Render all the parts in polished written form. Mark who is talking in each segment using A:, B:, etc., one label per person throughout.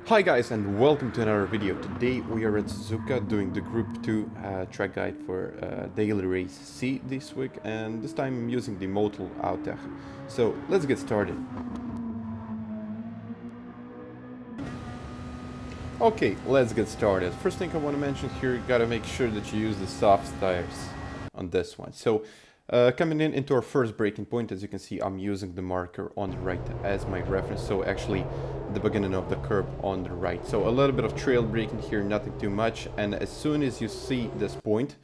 A: Hi guys and welcome to another video. Today we are at Suzuka doing the Gr.2 track guide for Daily Race C this week, and this time I'm using the MOTUL AUTECH. So let's get started. Okay, let's get started. First thing I want to mention here, you gotta make sure that you use the soft tires on this one. So coming into our first braking point, as you can see, I'm using the marker on the right as my reference. So actually the beginning of the curb on the right. So a little bit of trail braking here, nothing too much. And as soon as you see this point,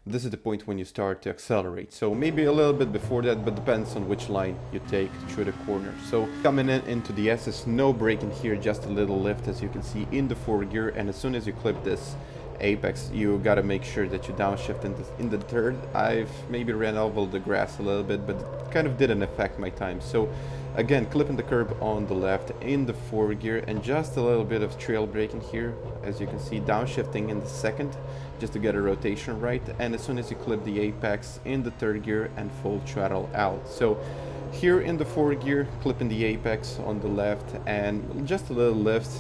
A: this is the point when you start to accelerate. So maybe a little bit before that, but depends on which line you take through the corner. So coming into the SS, no braking here, just a little lift, as you can see, in the fourth gear. And as soon as you clip this apex, you gotta make sure that you downshift in the third. I've maybe ran over the grass a little bit, but it kind of didn't affect my time. So again, clipping the curb on the left in the fourth gear, and just a little bit of trail braking here, as you can see, downshifting in the second just to get a rotation right. And as soon as you clip the apex in the third gear and full throttle out. So here in the fourth gear, clipping the apex on the left and just a little lift.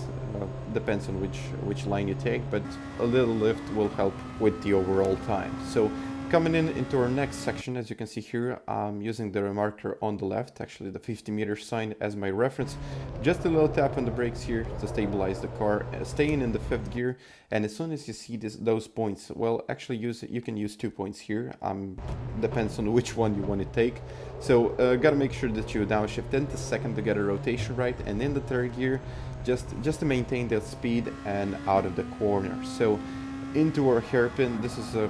A: Depends on which line you take, but a little lift will help with the overall time. So coming into our next section, as you can see here, I'm using the marker on the left, actually the 50-meter sign, as my reference. Just a little tap on the brakes here to stabilize the car, staying in the fifth gear. And as soon as you see those points, well, actually you can use 2 points here. Depends on which one you want to take. So gotta make sure that you downshift into second to get a rotation right, and in the third gear, just to maintain that speed and out of the corner. So into our hairpin, this is a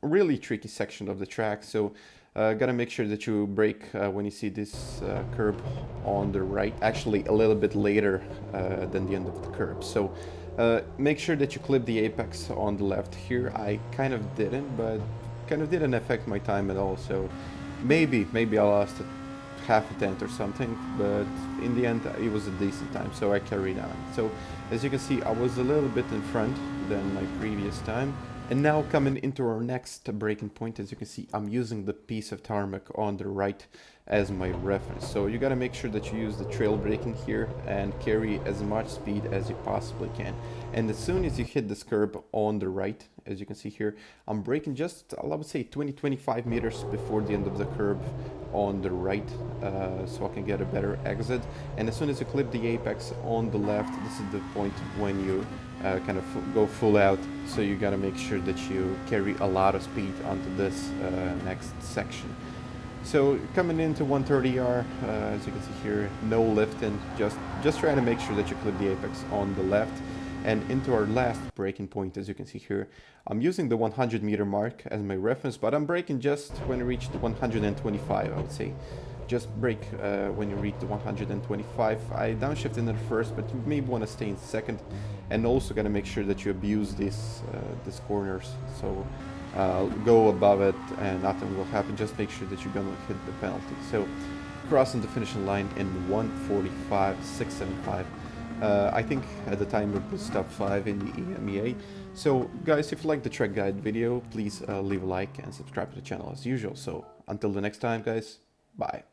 A: really tricky section of the track, so gotta make sure that you brake when you see this curb on the right, actually a little bit later than the end of the curb. So make sure that you clip the apex on the left here. I kind of didn't, but kind of didn't affect my time at all, so maybe I lost half a tenth or something, but in the end it was a decent time, so I carried on. So as you can see, I was a little bit in front than my previous time. And now coming into our next braking point, as you can see, I'm using the piece of tarmac on the right as my reference. So you gotta make sure that you use the trail braking here and carry as much speed as you possibly can. And as soon as you hit this curb on the right, as you can see here, I'm braking just, I would say 20-25 meters before the end of the curb on the right, so I can get a better exit. And as soon as you clip the apex on the left, this is the point when you kind of go full out. So you gotta make sure that you carry a lot of speed onto this next section. So coming into 130R, as you can see here, no lifting, just trying to make sure that you clip the apex on the left. And into our last braking point, as you can see here, I'm using the 100-meter mark as my reference, but I'm braking just when you reach the 125, I would say. Just brake when you reach the 125. I downshifted in the first, but you maybe want to stay in second, and also got to make sure that you abuse these corners. So go above it and nothing will happen. Just make sure that you're gonna hit the penalty. So crossing the finishing line in 1:45.675. I think at the time it was top 5 in the EMEA. So guys, if you like the track guide video, please leave a like and subscribe to the channel as usual. So until the next time, guys, bye.